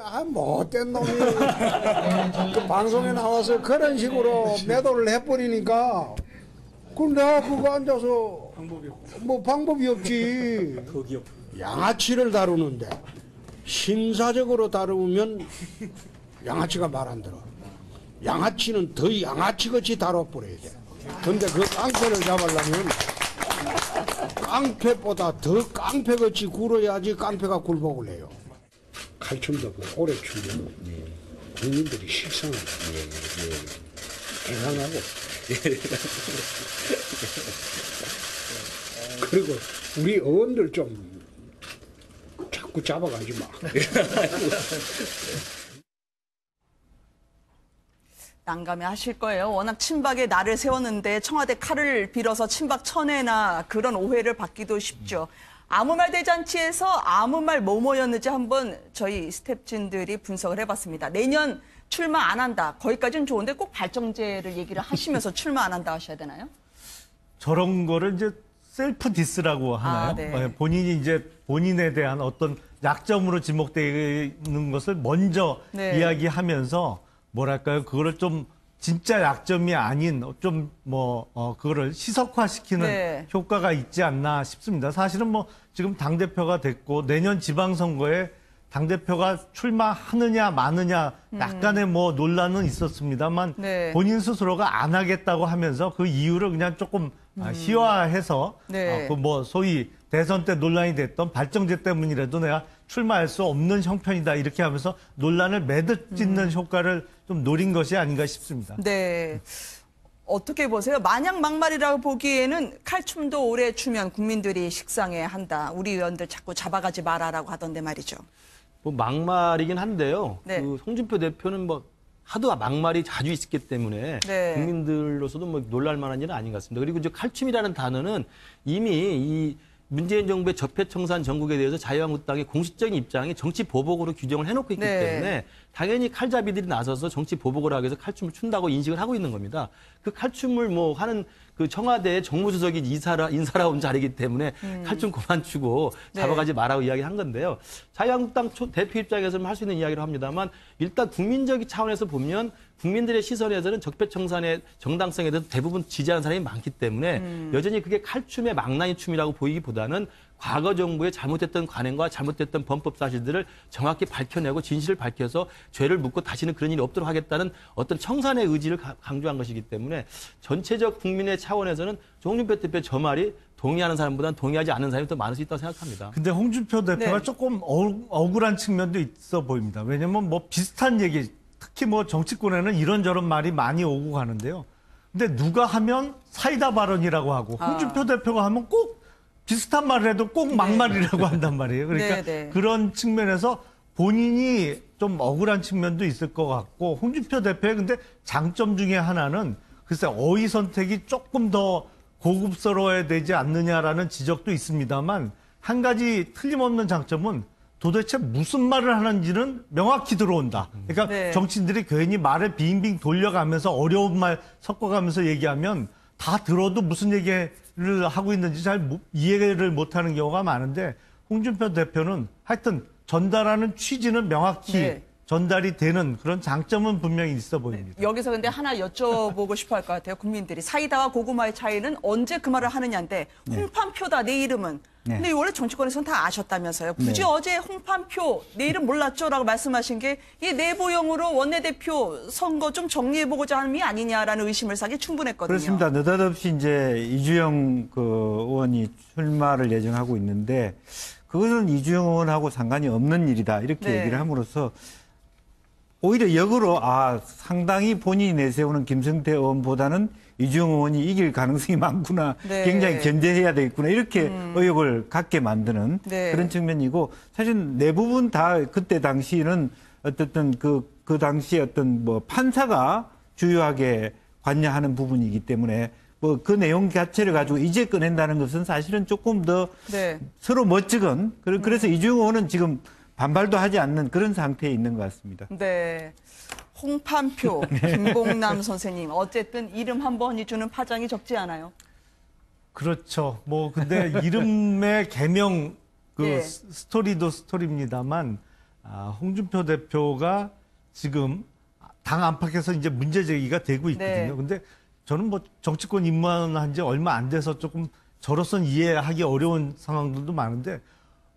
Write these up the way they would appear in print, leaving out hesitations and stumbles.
못된 놈이 그 방송에 나와서 그런 식으로 매도를 해버리니까 그럼 내가 그거 앉아서 뭐 방법이 없지. 양아치를 다루는데 신사적으로 다루면 양아치가 말 안 들어. 양아치는 더 양아치같이 다뤄버려야 돼. 근데 그 깡패를 잡으려면 깡패보다 더 깡패같이 굴어야지 깡패가 굴복을 해요. 칼춤도 그 오래 추면 국민들이 식상하고 대단하고 그리고 우리 의원들 좀 자꾸 잡아가지 마. 난감해 하실 거예요. 워낙 친박에 날을 세웠는데 청와대 칼을 빌어서 친박 천외나 그런 오해를 받기도 쉽죠. 아무 말 대잔치에서 아무 말 뭐뭐였는지 한번 저희 스태프진들이 분석을 해봤습니다. 내년 출마 안 한다. 거기까지는 좋은데 꼭 발정제를 얘기를 하시면서 출마 안 한다 하셔야 되나요? 저런 거를 이제 셀프 디스라고 하나요? 네. 본인이 이제 본인에 대한 어떤 약점으로 지목되는 것을 먼저 이야기하면서 뭐랄까요? 그거를 좀 진짜 약점이 아닌 좀 그거를 시석화시키는 효과가 있지 않나 싶습니다. 사실은 뭐 지금 당대표가 됐고 내년 지방선거에 당대표가 출마하느냐 마느냐 약간의 뭐 논란은 있었습니다만 본인 스스로가 안 하겠다고 하면서 그 이유를 그냥 조금 희화해서 그 뭐 소위 대선 때 논란이 됐던 발정제 때문이라도 내가 출마할 수 없는 형편이다 이렇게 하면서 논란을 매듭 짓는 효과를 좀 노린 것이 아닌가 싶습니다. 네. 어떻게 보세요? 마냥 막말이라고 보기에는 칼춤도 오래 추면 국민들이 식상해 한다. 우리 의원들 자꾸 잡아가지 마라라고 하던데 말이죠. 뭐 막말이긴 한데요. 그 홍준표 대표는 뭐 하도 막말이 자주 있었기 때문에 국민들로서도 뭐 놀랄 만한 일은 아닌 것 같습니다. 그리고 이제 칼춤이라는 단어는 이미 이 문재인 정부의 적폐청산 전국에 대해서 자유한국당의 공식적인 입장이 정치 보복으로 규정을 해놓고 있기 때문에 당연히 칼잡이들이 나서서 정치 보복을 하기 위해서 칼춤을 춘다고 인식을 하고 있는 겁니다. 그 칼춤을 뭐 하는 그 청와대의 정무수석이 인사라 온 자리이기 때문에 칼춤 그만 추고 잡아가지 마라고 이야기한 건데요. 자유한국당 대표 입장에서는 할 수 있는 이야기를 합니다만 일단 국민적인 차원에서 보면 국민들의 시선에서는 적폐청산의 정당성에 대해서 대부분 지지하는 사람이 많기 때문에 여전히 그게 칼춤의 망나니 춤이라고 보이기보다는 과거 정부의 잘못됐던 관행과 잘못됐던 범법 사실들을 정확히 밝혀내고 진실을 밝혀서 죄를 묻고 다시는 그런 일이 없도록 하겠다는 어떤 청산의 의지를 강조한 것이기 때문에 전체적 국민의 차원에서는 홍준표 대표 저 말이 동의하는 사람보다는 동의하지 않는 사람이 더 많을 수 있다고 생각합니다. 근데 홍준표 대표가 조금 억울한 측면도 있어 보입니다. 왜냐면 뭐 비슷한 얘기, 특히 뭐 정치권에는 이런저런 말이 많이 오고 가는데요. 근데 누가 하면 사이다 발언이라고 하고 홍준표 대표가 하면 꼭 비슷한 말을 해도 꼭 막말이라고 한단 말이에요. 그러니까 그런 측면에서 본인이 좀 억울한 측면도 있을 것 같고 홍준표 대표의 근데 장점 중에 하나는 글쎄 어휘 선택이 조금 더 고급스러워야 되지 않느냐라는 지적도 있습니다만 한 가지 틀림없는 장점은 도대체 무슨 말을 하는지는 명확히 들어온다. 그러니까 정치인들이 괜히 말을 빙빙 돌려가면서 어려운 말 섞어가면서 얘기하면 다 들어도 무슨 얘기를 하고 있는지 잘 이해를 못하는 경우가 많은데 홍준표 대표는 하여튼 전달하는 취지는 명확히 전달이 되는 그런 장점은 분명히 있어 보입니다. 여기서 근데 하나 여쭤보고 싶어 할 것 같아요. 국민들이 사이다와 고구마의 차이는 언제 그 말을 하느냐인데 홍판표다 내 이름은. 근데 원래 정치권에서는 다 아셨다면서요. 굳이 어제 홍판표 내 이름 몰랐죠? 라고 말씀하신 게 이 내부용으로 원내대표 선거 좀 정리해보고자 하는 게 아니냐라는 의심을 사기 충분했거든요. 그렇습니다. 느닷없이 이제 이주영 그 의원이 출마를 예정하고 있는데 그것은 이주영 의원하고 상관이 없는 일이다. 이렇게 얘기를 함으로써 오히려 역으로 상당히 본인이 내세우는 김성태 의원보다는 이주영 의원이 이길 가능성이 많구나. 굉장히 견제해야 되겠구나. 이렇게 의혹을 갖게 만드는 그런 측면이고 사실 대부분 다 그때 당시는 어쨌든 그 당시에 어떤 뭐 판사가 주요하게 관여하는 부분이기 때문에 뭐 그 내용 자체를 가지고 이제 꺼낸다는 것은 사실은 조금 더 서로 멋지건 그래서 이주영 의원은 지금 반발도 하지 않는 그런 상태에 있는 것 같습니다. 네. 홍판표, 김봉남 선생님. 어쨌든 이름 한 번이 주는 파장이 적지 않아요. 그렇죠. 뭐 근데 이름의 개명 스토리도 스토리입니다만 홍준표 대표가 지금 당 안팎에서 이제 문제 제기가 되고 있거든요. 네. 근데 저는 뭐 정치권 입문한 지 얼마 안 돼서 조금 저로서는 이해하기 어려운 상황들도 많은데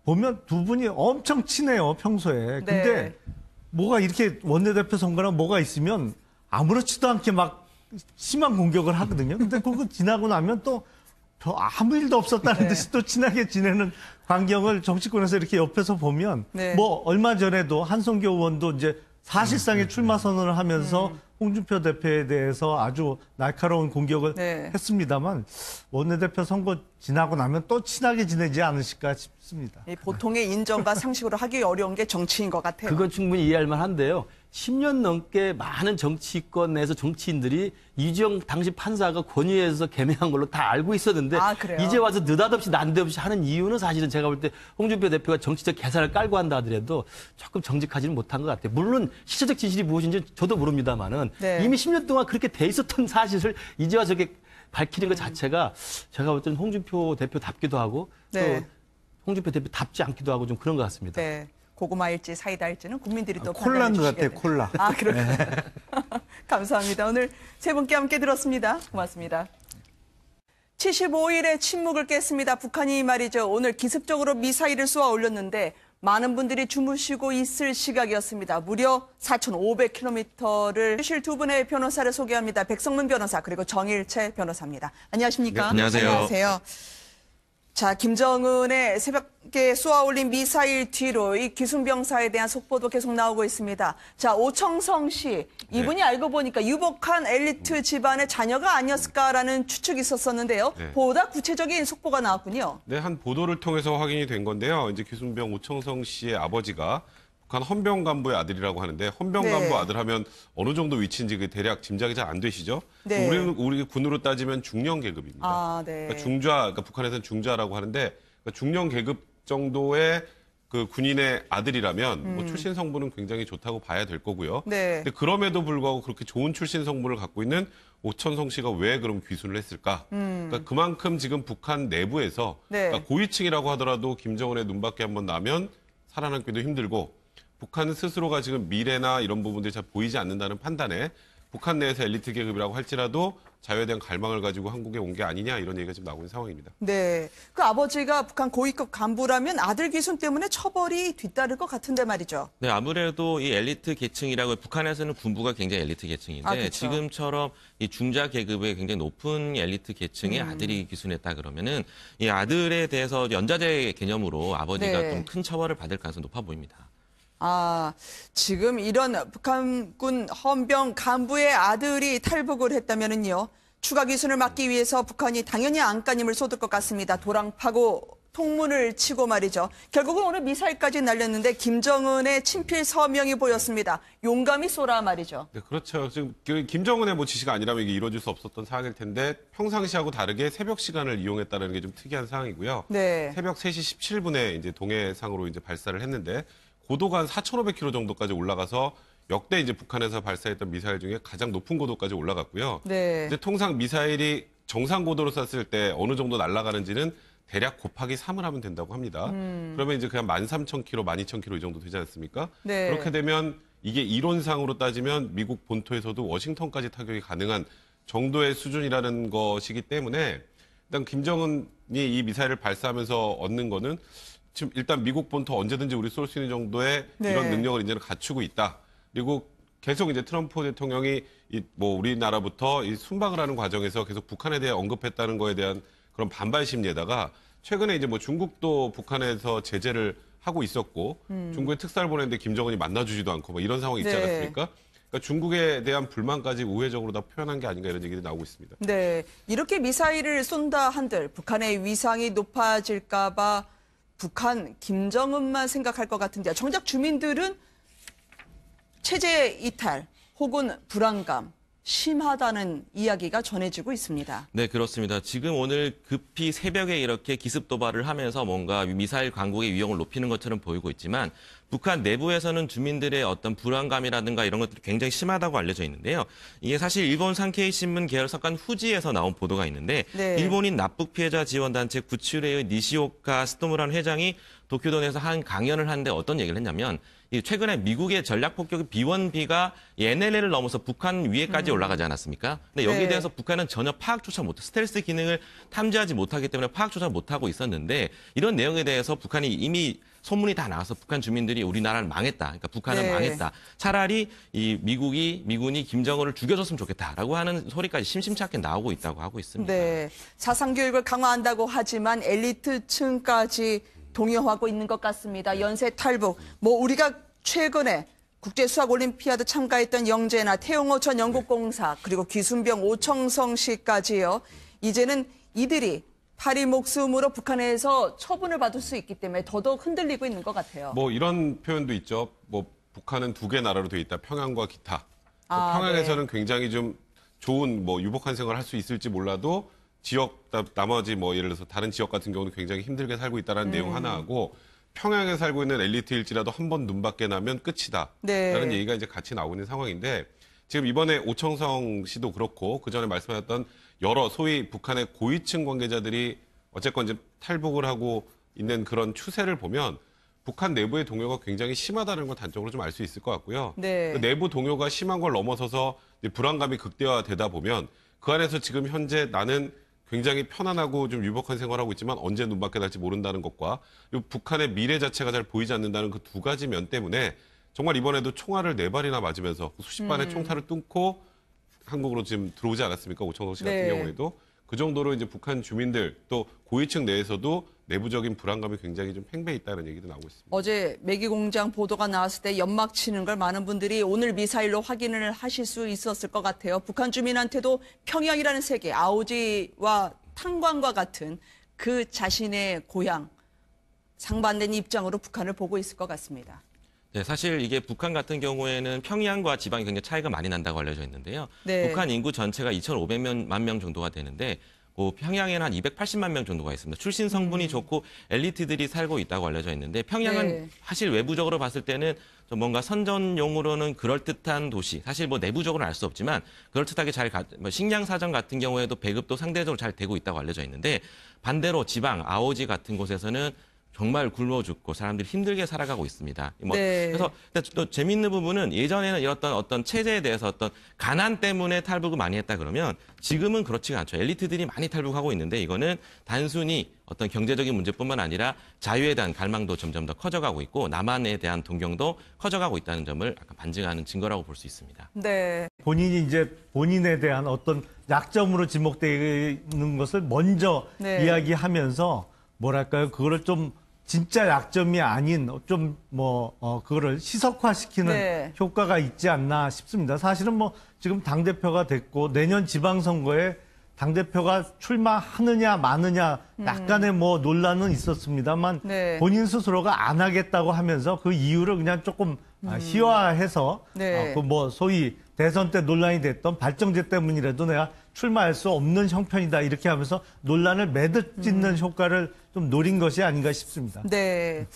보면 두 분이 엄청 친해요, 평소에. 근데 네. 뭐가 이렇게 원내대표 선거랑 뭐가 있으면 아무렇지도 않게 막 심한 공격을 하거든요. 근데 그거 지나고 나면 또 아무 일도 없었다는 네. 듯이 또 친하게 지내는 광경을 정치권에서 이렇게 옆에서 보면 네. 뭐 얼마 전에도 한성교 의원도 이제 사실상의 출마 선언을 하면서 홍준표 대표에 대해서 아주 날카로운 공격을 네. 했습니다만 원내대표 선거 지나고 나면 또 친하게 지내지 않으실까 싶습니다. 이 보통의 인정과 상식으로 하기 어려운 게 정치인 것 같아요. 그건 충분히 이해할 만한데요. 10년 넘게 많은 정치권 내에서 정치인들이 이주영 당시 판사가 권위에서 개명한 걸로 다 알고 있었는데 아, 그래요? 이제 와서 느닷없이 난데없이 하는 이유는 사실은 제가 볼 때 홍준표 대표가 정치적 계산을 깔고 한다 하더라도 조금 정직하지는 못한 것 같아요. 물론 실체적 진실이 무엇인지 저도 모릅니다만은 네. 이미 10년 동안 그렇게 돼 있었던 사실을 이제 와서 이렇게 밝히는 것 자체가 제가 볼 때는 홍준표 대표답기도 하고 네. 또 홍준표 대표답지 않기도 하고 좀 그런 것 같습니다. 네. 고구마일지 사이다일지는 국민들이 또 콜라인 판단해 것 같아요, 주시겠네요. 콜라. 아, 그렇군요. 감사합니다. 오늘 세 분께 함께 들었습니다. 고맙습니다. 75일의 침묵을 깼습니다. 북한이 말이죠. 오늘 기습적으로 미사일을 쏘아 올렸는데 많은 분들이 주무시고 있을 시각이었습니다. 무려 4,500km를 주실 두 분의 변호사를 소개합니다. 백성문 변호사 그리고 정일채 변호사입니다. 안녕하십니까? 네, 안녕하세요. 안녕하세요. 자, 김정은의 새벽에 쏘아올린 미사일 뒤로 이 기순병사에 대한 속보도 계속 나오고 있습니다. 자, 오청성 씨, 이분이 알고 보니까 유복한 엘리트 집안의 자녀가 아니었을까라는 추측이 있었었는데요. 네. 보다 구체적인 속보가 나왔군요. 네, 한 보도를 통해서 확인이 된 건데요. 이제 기순병 오청성 씨의 아버지가 북한 헌병 간부의 아들이라고 하는데 헌병 네. 간부 아들 하면 어느 정도 위치인지 그 대략 짐작이 잘 안 되시죠? 네. 우리 군으로 따지면 중령 계급입니다. 아, 네. 그러니까 중좌, 그러니까 북한에서는 중좌라고 하는데 그러니까 중령 계급 정도의 그 군인의 아들이라면 뭐 출신 성분은 굉장히 좋다고 봐야 될 거고요. 네. 근데 그럼에도 불구하고 그렇게 좋은 출신 성분을 갖고 있는 오천성 씨가 왜 그럼 귀순을 했을까? 그러니까 그만큼 지금 북한 내부에서 네. 그러니까 고위층이라고 하더라도 김정은의 눈밖에 한번 나면 살아남기도 힘들고 북한 스스로가 지금 미래나 이런 부분들이 잘 보이지 않는다는 판단에 북한 내에서 엘리트 계급이라고 할지라도 자유에 대한 갈망을 가지고 한국에 온 게 아니냐 이런 얘기가 지금 나오고 있는 상황입니다. 네. 그 아버지가 북한 고위급 간부라면 아들 귀순 때문에 처벌이 뒤따를 것 같은데 말이죠. 네, 아무래도 이 엘리트 계층이라고 북한에서는 군부가 굉장히 엘리트 계층인데 아, 그렇죠. 지금처럼 이 중자 계급의 굉장히 높은 엘리트 계층의 아들이 귀순했다 그러면은 이 아들에 대해서 연좌제 개념으로 아버지가 네. 좀 큰 처벌을 받을 가능성이 높아 보입니다. 아, 지금 이런 북한군 헌병 간부의 아들이 탈북을 했다면은요. 추가 귀순을 막기 위해서 북한이 당연히 안간힘을 쏟을 것 같습니다. 도랑파고 통문을 치고 말이죠. 결국은 오늘 미사일까지 날렸는데 김정은의 친필 서명이 보였습니다. 용감히 쏘라 말이죠. 네, 그렇죠. 지금 김정은의 뭐 지시가 아니라면 이게 이루어질 수 없었던 상황일 텐데 평상시하고 다르게 새벽 시간을 이용했다는 게 좀 특이한 상황이고요. 네. 새벽 3시 17분에 이제 동해상으로 이제 발사를 했는데 고도가 한 4,500km 정도까지 올라가서 역대 이제 북한에서 발사했던 미사일 중에 가장 높은 고도까지 올라갔고요. 네. 이제 통상 미사일이 정상 고도로 쐈을 때 어느 정도 날아가는지는 대략 곱하기 3을 하면 된다고 합니다. 그러면 이제 그냥 13,000km, 12,000km 이 정도 되지 않습니까? 네. 그렇게 되면 이게 이론상으로 따지면 미국 본토에서도 워싱턴까지 타격이 가능한 정도의 수준이라는 것이기 때문에 일단 김정은이 이 미사일을 발사하면서 얻는 거는 지금 일단 미국 본토 언제든지 우리 쏠 수 있는 정도의 네. 이런 능력을 이제는 갖추고 있다. 그리고 계속 이제 트럼프 대통령이 뭐 우리나라부터 이 순방을 하는 과정에서 계속 북한에 대해 언급했다는 거에 대한 그런 반발 심리에다가 최근에 이제 뭐 중국도 북한에서 제재를 하고 있었고 중국에 특사를 보냈는데 김정은이 만나주지도 않고 뭐 이런 상황이 있지 네. 않았습니까? 그러니까 중국에 대한 불만까지 우회적으로 다 표현한 게 아닌가 이런 얘기들이 나오고 있습니다. 네. 이렇게 미사일을 쏜다 한들 북한의 위상이 높아질까 봐 북한 김정은만 생각할 것 같은데 정작 주민들은 체제 이탈 혹은 불안감 심하다는 이야기가 전해지고 있습니다. 네, 그렇습니다. 지금 오늘 급히 새벽에 이렇게 기습 도발을 하면서 뭔가 미사일 강국의 위용을 높이는 것처럼 보이고 있지만 북한 내부에서는 주민들의 어떤 불안감이라든가 이런 것들이 굉장히 심하다고 알려져 있는데요. 이게 사실 일본 산케이 신문 계열사건 후지에서 나온 보도가 있는데 네. 일본인 납북 피해자 지원단체 구츠레의 니시오카 스토무라는 회장이 도쿄도에서 한 강연을 하는데 어떤 얘기를 했냐면 최근에 미국의 전략 폭격의 B1B가 NLL을 넘어서 북한 위에까지 올라가지 않았습니까? 근데 여기에 네. 대해서 북한은 전혀 파악조차 스텔스 기능을 탐지하지 못하기 때문에 파악조차 못하고 있었는데 이런 내용에 대해서 북한이 이미 소문이 다 나와서 북한 주민들이 우리나라를 망했다. 그러니까 북한은 네. 망했다. 차라리 이 미군이 김정은을 죽여줬으면 좋겠다라고 하는 소리까지 심심치 않게 나오고 있다고 하고 있습니다. 네. 사상 교육을 강화한다고 하지만 엘리트층까지 동요하고 있는 것 같습니다. 연쇄 탈북. 우리가 최근에 국제수학올림피아드 참가했던 영재나 태용호 전 영국공사 그리고 기순병 오청성 씨까지요. 이제는 이들이 파리 목숨으로 북한에서 처분을 받을 수 있기 때문에 더더욱 흔들리고 있는 것 같아요. 이런 표현도 있죠. 북한은 두 개 나라로 돼 있다. 평양과 기타. 평양에서는 네. 굉장히 좀 좋은 유복한 생활을 할 수 있을지 몰라도 나머지 예를 들어서 다른 지역 같은 경우는 굉장히 힘들게 살고 있다는 내용 하나 하고 평양에 살고 있는 엘리트일지라도 한 번 눈 밖에 나면 끝이다. 네. 라는 얘기가 이제 같이 나오고 있는 상황인데 지금 이번에 오청성 씨도 그렇고 그 전에 말씀하셨던 여러 소위 북한의 고위층 관계자들이 어쨌건 이제 탈북을 하고 있는 그런 추세를 보면 북한 내부의 동요가 굉장히 심하다는 걸 단적으로 좀 알 수 있을 것 같고요. 네. 그 내부 동요가 심한 걸 넘어서서 이제 불안감이 극대화되다 보면 그 안에서 지금 현재 나는 굉장히 편안하고 좀 유복한 생활을 하고 있지만 언제 눈밖에 날지 모른다는 것과 북한의 미래 자체가 잘 보이지 않는다는 그 두 가지 면 때문에 정말 이번에도 총알을 4발이나 맞으면서 수십 발의 총탈을 뚫고 한국으로 지금 들어오지 않았습니까? 오청석 씨 같은 네. 경우에도. 그 정도로 이제 북한 주민들 또 고위층 내에서도 내부적인 불안감이 굉장히 좀 팽배해 있다는 얘기도 나오고 있습니다. 어제 매기공장 보도가 나왔을 때 연막 치는 걸 많은 분들이 오늘 미사일로 확인을 하실 수 있었을 것 같아요. 북한 주민한테도 평양이라는 세계, 아오지와 탄광과 같은 그 자신의 고향, 상반된 입장으로 북한을 보고 있을 것 같습니다. 네, 사실 이게 북한 같은 평양과 지방이 굉장히 차이가 많이 난다고 알려져 있는데요. 네. 북한 인구 전체가 2,500만 명 정도가 되는데 평양에는 한 280만 명 정도가 있습니다. 출신 성분이 좋고 엘리트들이 살고 있다고 알려져 있는데 평양은 네. 사실 외부적으로 봤을 때는 좀 뭔가 선전용으로는 그럴듯한 도시. 사실 내부적으로는 알 수 없지만 그럴듯하게 식량 사정 같은 경우에도 배급도 상대적으로 잘 되고 있다고 알려져 있는데 반대로 지방 아오지 같은 곳에서는 정말 굶어 죽고 사람들이 힘들게 살아가고 있습니다. 네. 그래서 또 재미있는 부분은 예전에는 이런 어떤 체제에 대해서 어떤 가난 때문에 탈북을 많이 했다 그러면 지금은 그렇지가 않죠. 엘리트들이 많이 탈북하고 있는데 이거는 단순히 어떤 경제적인 문제뿐만 아니라 자유에 대한 갈망도 점점 더 커져가고 있고 남한에 대한 동경도 커져가고 있다는 점을 약간 반증하는 증거라고 볼 수 있습니다. 네. 본인이 이제 본인에 대한 어떤 약점으로 지목되는 것을 먼저 네. 이야기하면서 뭐랄까요? 그거를 좀 진짜 약점이 아닌 그거를 시석화시키는 네. 효과가 있지 않나 싶습니다. 사실은 지금 당대표가 됐고 내년 지방선거에 당대표가 출마하느냐 마느냐 약간의 논란은 있었습니다만 네. 본인 스스로가 안 하겠다고 하면서 그 이유를 그냥 조금 희화해서 네. 소위 대선 때 논란이 됐던 발정제 때문이라도 내가 출마할 수 없는 형편이다 이렇게 하면서 논란을 매듭 짓는 효과를 좀 노린 것이 아닌가 싶습니다. 네.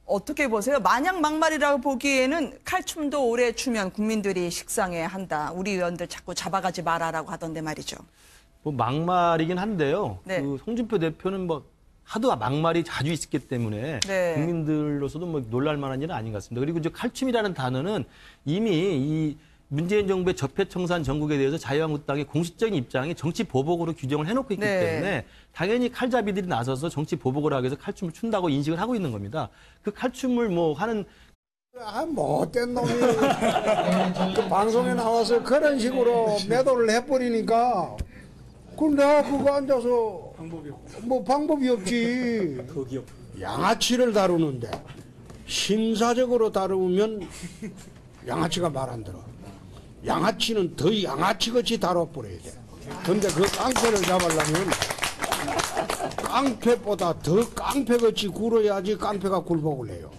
어떻게 보세요? 마냥 막말이라고 보기에는 칼춤도 오래 추면 국민들이 식상해 한다. 우리 의원들 자꾸 잡아가지 마라라고 하던데 말이죠. 막말이긴 한데요. 네. 홍준표 대표는 하도 막말이 자주 있었기 때문에 네. 국민들로서도 놀랄 만한 일은 아닌 것 같습니다. 그리고 이제 칼춤이라는 단어는 이미 이 문재인 정부의 적폐청산 전국에 대해서 자유한국당의 공식적인 입장이 정치 보복으로 규정을 해놓고 있기 네. 때문에 당연히 칼잡이들이 나서서 정치 보복을 하기 위해서 칼춤을 춘다고 인식을 하고 있는 겁니다. 그 칼춤을 하는 못된 놈이 그 방송에 나와서 그런 식으로 매도를 해버리니까 내가 그거 앉아서 방법이 없지. 양아치를 다루는데 심사적으로 다루면 양아치가 말 안 들어. 양아치는 더 양아치같이 다뤄버려야 돼. 근데 그 깡패를 잡으려면 깡패보다 더 깡패같이 굴어야지 깡패가 굴복을 해요.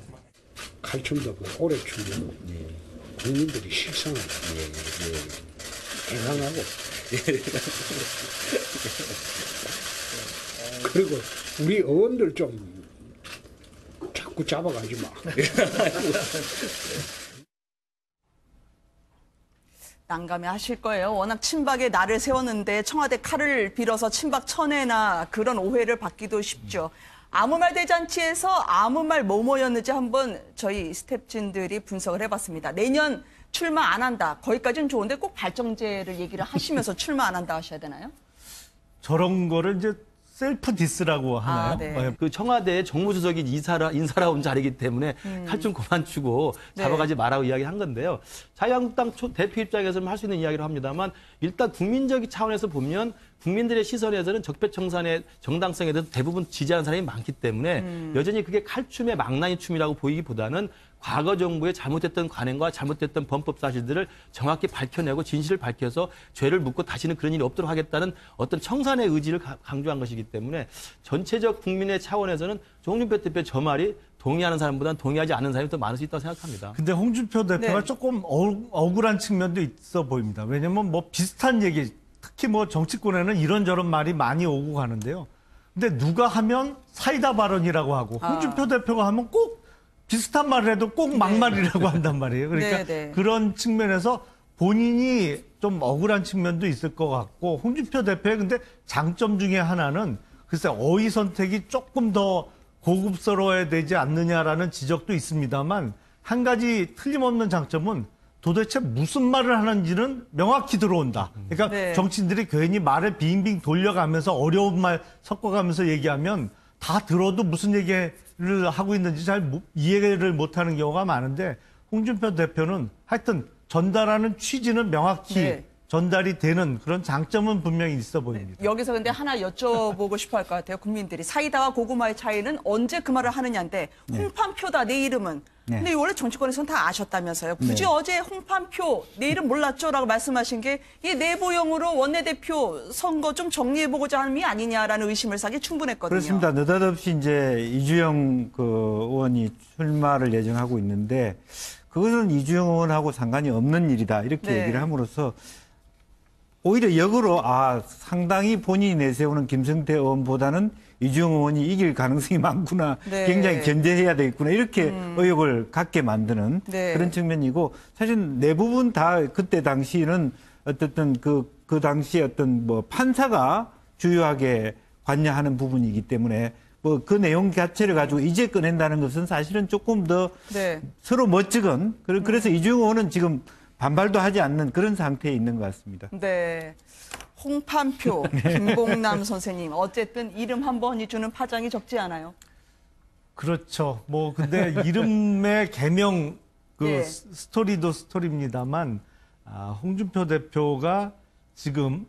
칼춤도 오래 추면 국민들이 식상하다. 이상하고. 그리고 우리 의원들 좀 자꾸 잡아가지 마. 난감해 하실 거예요. 워낙 친박에 날을 세웠는데 청와대 칼을 빌어서 친박 천회나 그런 오해를 받기도 쉽죠. 아무 말 대잔치에서 아무 말 뭐뭐였는지 한번 저희 스태프진들이 분석을 해봤습니다. 내년 출마 안 한다. 거기까지는 좋은데 꼭 발정제를 얘기를 하시면서 출마 안 한다 하셔야 되나요? 저런 거를 이제 셀프 디스라고 하나요? 네. 그 청와대 정무수석이 인사라 온 자리이기 때문에 칼 좀 그만 주고 잡아가지 마라고 이야기한 건데요. 자유한국당 대표 입장에서는 할 수 있는 이야기를 합니다만 일단 국민적인 차원에서 보면 국민들의 시선에서는 적폐청산의 정당성에 대해서 대부분 지지하는 사람이 많기 때문에 여전히 그게 칼춤의 망나니 춤이라고 보이기보다는 과거 정부의 잘못됐던 관행과 잘못됐던 범법 사실들을 정확히 밝혀내고 진실을 밝혀서 죄를 묻고 다시는 그런 일이 없도록 하겠다는 어떤 청산의 의지를 강조한 것이기 때문에 전체적 국민의 차원에서는 홍준표 대표 저 말이 동의하는 사람보다는 동의하지 않는 사람이 더 많을 수 있다고 생각합니다. 근데 홍준표 대표가 네. 조금 억울한 측면도 있어 보입니다. 왜냐면 뭐 비슷한 얘기, 특히 뭐 정치권에는 이런저런 말이 많이 오고 가는데요. 근데 누가 하면 사이다 발언이라고 하고 홍준표 대표가 하면 꼭 비슷한 말을 해도 꼭 막말이라고 한단 말이에요. 그러니까 네. 그런 측면에서 본인이 좀 억울한 측면도 있을 것 같고 홍준표 대표의 근데 장점 중에 하나는 글쎄 어휘 선택이 조금 더 고급스러워야 되지 않느냐라는 지적도 있습니다만 한 가지 틀림없는 장점은 도대체 무슨 말을 하는지는 명확히 들어온다. 그러니까 네. 정치인들이 괜히 말을 빙빙 돌려가면서 어려운 말 섞어가면서 얘기하면 다 들어도 무슨 얘기를 하고 있는지 잘 이해를 못하는 경우가 많은데 홍준표 대표는 하여튼 전달하는 취지는 명확히 전달이 되는 그런 장점은 분명히 있어 보입니다. 여기서 근데 하나 여쭤보고 싶어 할 것 같아요. 국민들이. 사이다와 고구마의 차이는 언제 그 말을 하느냐인데 홍판표다 내 이름은. 근데 원래 정치권에서는 다 아셨다면서요. 굳이 어제 홍판표 내 이름 몰랐죠? 라고 말씀하신 게 이 내부용으로 원내대표 선거 좀 정리해보고자 하는 게 아니냐라는 의심을 사기 충분했거든요. 그렇습니다. 느닷없이 이제 이주영 의원이 출마를 예정하고 있는데 그것은 이주영 의원하고 상관이 없는 일이다. 이렇게 얘기를 함으로써 오히려 역으로 상당히 본인이 내세우는 김성태 의원보다는 이주영 의원이 이길 가능성이 많구나. 굉장히 견제해야 되겠구나. 이렇게 의혹을 갖게 만드는 그런 측면이고 사실 대부분 다 그때 당시는 어쨌든 그 당시에 어떤 뭐 판사가 주요하게 관여하는 부분이기 때문에 뭐 그 내용 자체를 가지고 이제 꺼낸다는 것은 사실은 조금 더 서로 멋지건 그래서 이주영 의원은 지금 반발도 하지 않는 그런 상태에 있는 것 같습니다. 네. 홍판표, 김봉남 선생님. 어쨌든 이름 한 번이 주는 파장이 적지 않아요. 그렇죠. 뭐 근데 이름의 개명 스토리도 스토리입니다만 홍준표 대표가 지금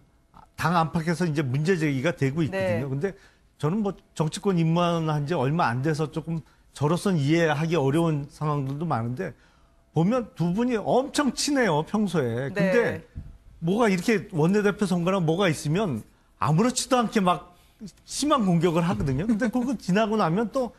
당 안팎에서 이제 문제 제기가 되고 있거든요. 근데 저는 뭐 정치권 입문한 지 얼마 안 돼서 조금 저로서는 이해하기 어려운 상황들도 많은데 보면 두 분이 엄청 친해요, 평소에. 근데 뭐가 이렇게 원내대표 선거나 뭐가 있으면 아무렇지도 않게 막 심한 공격을 하거든요. 근데 그거 지나고 나면 또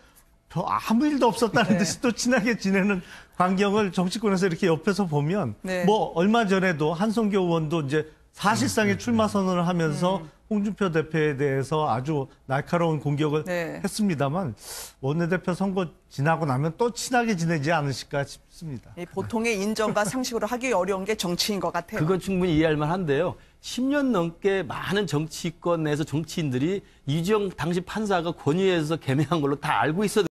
아무 일도 없었다는 듯이 또 친하게 지내는 광경을 정치권에서 이렇게 옆에서 보면 뭐 얼마 전에도 한성교 의원도 이제 사실상의 출마 선언을 하면서 홍준표 대표에 대해서 아주 날카로운 공격을 했습니다만 원내대표 선거 지나고 나면 또 친하게 지내지 않으실까 싶습니다. 보통의 인정과 상식으로 하기 어려운 게 정치인 것 같아요. 그건 충분히 이해할 만한데요. 10년 넘게 많은 정치권 내에서 정치인들이 이주영 당시 판사가 권위에서 개명한 걸로 다 알고 있었는데